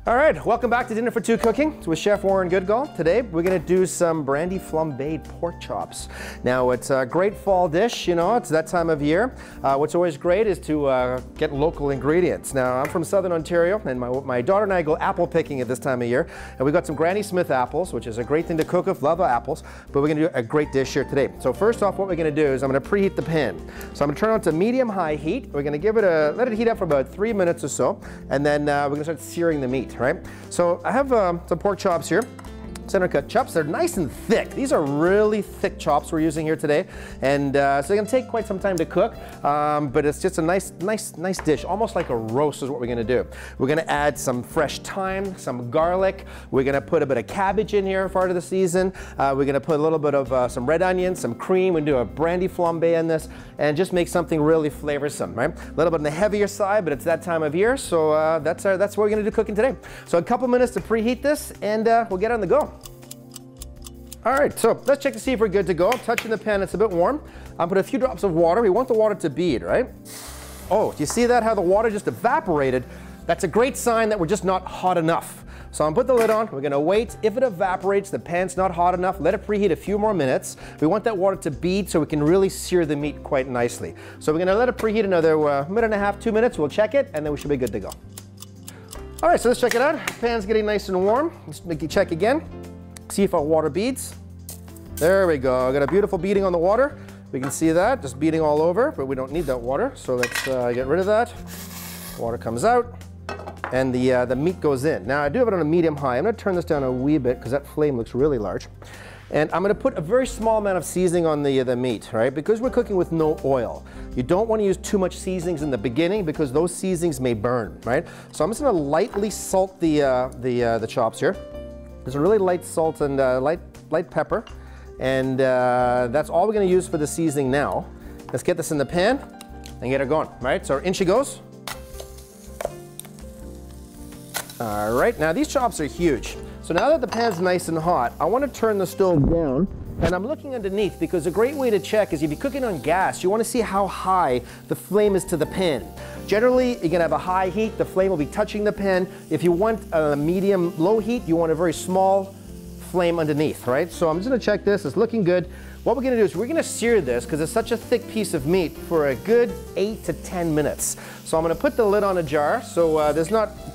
All right, welcome back to Dinner for Two Cooking with Chef Warren Goodgall. Today we're gonna do some Brandy flambéed pork chops. Now it's a great fall dish, you know, it's that time of year. What's always great is to get local ingredients. Now I'm from Southern Ontario and my daughter and I go apple picking at this time of year. And we got some Granny Smith apples, which is a great thing to cook with, love apples, but we're gonna do a great dish here today. So first off, what we're gonna do is I'm gonna preheat the pan. So I'm gonna turn it on to medium-high heat. We're gonna give it let it heat up for about 3 minutes or so, and then we're gonna start searing the meat, right? So I have some pork chops here, center cut chops. They're nice and thick. These are really thick chops we're using here today, and so they're gonna take quite some time to cook, but it's just a nice dish, almost like a roast is what we're gonna do. We're gonna add some fresh thyme, some garlic. We're gonna put a bit of cabbage in here part of the season. We're gonna put a little bit of some red onion, some cream. We're gonna do a brandy flambe in this, and just make something really flavorsome, right? A little bit on the heavier side, but it's that time of year, so that's what we're gonna do cooking today. So a couple minutes to preheat this, and we'll get on the go. All right, so let's check to see if we're good to go. Touching the pan, it's a bit warm. I'll put a few drops of water. We want the water to bead, right? Oh, do you see that, how the water just evaporated? That's a great sign that we're just not hot enough. So I'm gonna put the lid on, we're gonna wait. If it evaporates, the pan's not hot enough, let it preheat a few more minutes. We want that water to bead so we can really sear the meat quite nicely. So we're gonna let it preheat another minute and a half, 2 minutes. We'll check it, and then we should be good to go. All right, so let's check it out. Pan's getting nice and warm. Let's make it check again. See if our water beads. There we go. I got a beautiful beading on the water. We can see that, just beading all over, but we don't need that water. So let's get rid of that. Water comes out, and the meat goes in. Now I do have it on a medium-high. I'm gonna turn this down a wee bit because that flame looks really large. And I'm gonna put a very small amount of seasoning on the meat, right? Because we're cooking with no oil. You don't wanna use too much seasonings in the beginning because those seasonings may burn, right? So I'm just gonna lightly salt the chops here. There's a really light salt and light pepper, and that's all we're going to use for the seasoning now. Let's get this in the pan and get it going, right? So in she goes. All right, now these chops are huge. So now that the pan's nice and hot, I want to turn the stove down, and I'm looking underneath because a great way to check is if you're cooking on gas, you want to see how high the flame is to the pan. Generally, you're gonna have a high heat, the flame will be touching the pan. If you want a medium low heat, you want a very small flame underneath, right? So I'm just gonna check this, it's looking good. What we're gonna do is we're gonna sear this because it's such a thick piece of meat for a good 8 to 10 minutes. So I'm gonna put the lid on a jar. So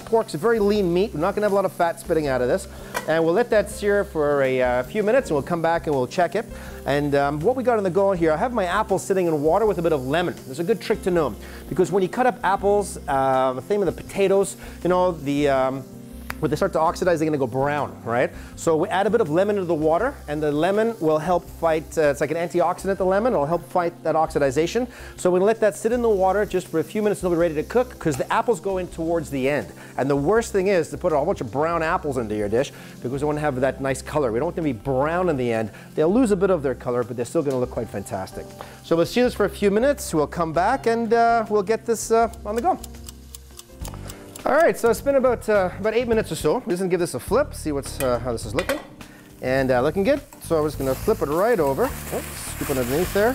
pork's a very lean meat. We're not gonna have a lot of fat spitting out of this. And we'll let that sear for a few minutes, and we'll come back and we'll check it. And what we got on the go here, I have my apples sitting in water with a bit of lemon. There's a good trick to know, because when you cut up apples, the same with the potatoes, you know, when they start to oxidize, they're gonna go brown, right? So we add a bit of lemon into the water, and the lemon will help fight, it's like an antioxidant, the lemon, it'll help fight that oxidization. So we're gonna let that sit in the water just for a few minutes until we're ready to cook, because the apples go in towards the end. And the worst thing is to put a whole bunch of brown apples into your dish, because we want to have that nice color. We don't want them to be brown in the end. They'll lose a bit of their color, but they're still gonna look quite fantastic. So let's sear this for a few minutes. We'll come back and we'll get this on the go. All right, so it's been about 8 minutes or so. We're just gonna give this a flip, see how this is looking. And looking good. So I'm just gonna flip it right over. Oops, scoop it underneath there.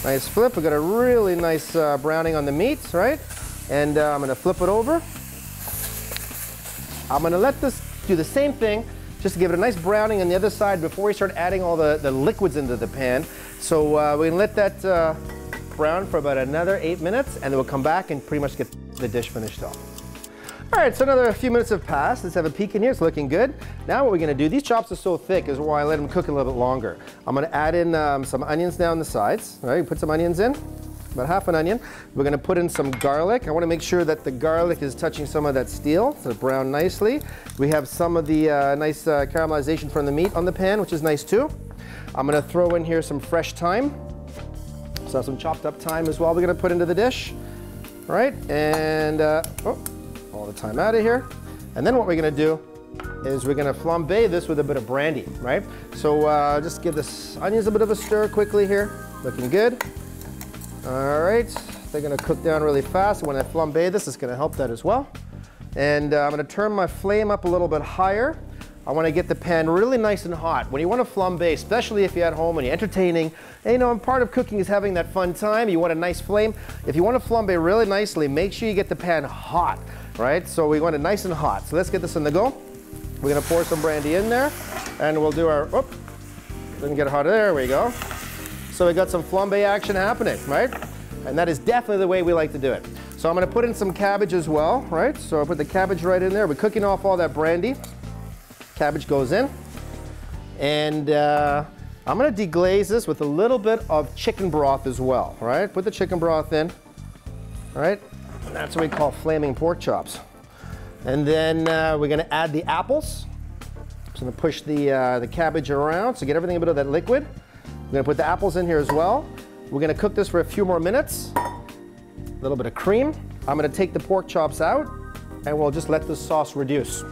Nice flip. We got a really nice browning on the meat, right? And I'm gonna flip it over. I'm gonna let this do the same thing, just to give it a nice browning on the other side before we start adding all the liquids into the pan. So we're gonna let that brown for about another 8 minutes, and then we'll come back and pretty much get the dish finished off. All right, so another few minutes have passed. Let's have a peek in here. It's looking good. Now what we're gonna do, these chops are so thick is why I let them cook a little bit longer. I'm gonna add in some onions down the sides. All right, put some onions in, about half an onion. We're gonna put in some garlic. I wanna make sure that the garlic is touching some of that steel, so it brown nicely. We have some of the nice caramelization from the meat on the pan, which is nice too. I'm gonna throw in here some fresh thyme. So some chopped up thyme as well we're gonna put into the dish. All right, and all the thyme out of here. And then what we're gonna do is we're gonna flambe this with a bit of brandy, right? So just give this onions a bit of a stir quickly here. Looking good. All right, they're gonna cook down really fast. When I flambe this, it's gonna help that as well. And I'm gonna turn my flame up a little bit higher. I want to get the pan really nice and hot. When you want to flambe, especially if you're at home and you're entertaining, and, you know, part of cooking is having that fun time. You want a nice flame. If you want to flambe really nicely, make sure you get the pan hot. right? So we want it nice and hot. So let's get this on the go. We're gonna pour some brandy in there, and we'll do our, didn't get hot, there we go. So we got some flambe action happening, right? And that is definitely the way we like to do it. So I'm gonna put in some cabbage as well, right? So I put the cabbage right in there. We're cooking off all that brandy. Cabbage goes in. And I'm gonna deglaze this with a little bit of chicken broth as well, right? Put the chicken broth in, all right? And that's what we call flaming pork chops. And then we're gonna add the apples. So I'm gonna push the cabbage around to get everything a bit of that liquid. We're gonna put the apples in here as well. We're gonna cook this for a few more minutes. A little bit of cream. I'm gonna take the pork chops out and we'll just let the sauce reduce.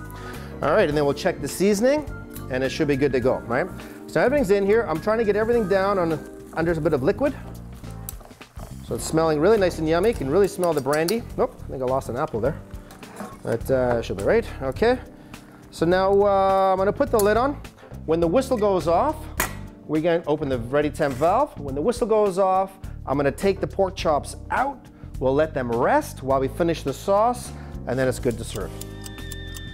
All right, and then we'll check the seasoning and it should be good to go, right? So everything's in here. I'm trying to get everything down under a bit of liquid. So it's smelling really nice and yummy. You can really smell the brandy. Nope, I think I lost an apple there. That should be right, okay. So now I'm gonna put the lid on. When the whistle goes off, we're gonna open the ready temp valve. When the whistle goes off, I'm gonna take the pork chops out. We'll let them rest while we finish the sauce, and then it's good to serve.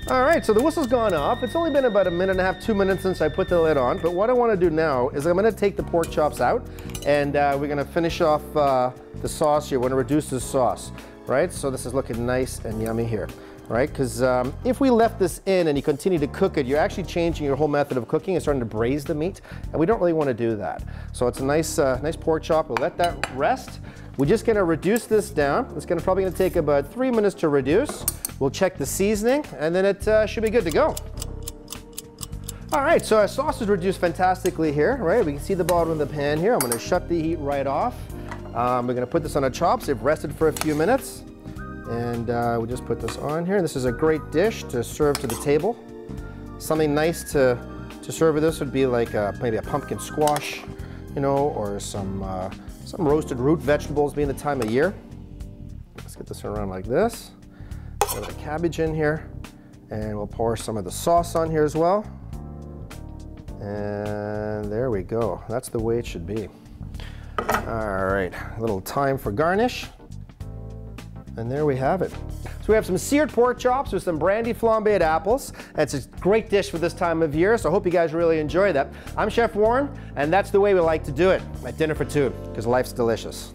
All right, so the whistle's gone off. It's only been about 1.5 minutes, 2 minutes since I put the lid on, but what I wanna do now is I'm gonna take the pork chops out, and we're gonna finish off the sauce here. We're gonna reduce the sauce, right? So this is looking nice and yummy here, right? Because if we left this in and you continue to cook it, you're actually changing your whole method of cooking and starting to braise the meat, and we don't really wanna do that. So it's a nice, nice pork chop. We'll let that rest. We're just gonna reduce this down. It's probably gonna take about 3 minutes to reduce. We'll check the seasoning, and then it should be good to go. All right, so our sauce is reduced fantastically here, right? We can see the bottom of the pan here. I'm gonna shut the heat right off. We're gonna put this on our chops. They've rested for a few minutes. And we'll just put this on here. This is a great dish to serve to the table. Something nice to serve with this would be like maybe a pumpkin squash, you know, or some roasted root vegetables being the time of year. Let's get this around like this. Put the cabbage in here, and we'll pour some of the sauce on here as well. And there we go. That's the way it should be. All right, a little time for garnish. And there we have it. So we have some seared pork chops with some brandy flambéed apples. It's a great dish for this time of year, so I hope you guys really enjoy that. I'm Chef Warren, and that's the way we like to do it at Dinner for Two, because life's delicious.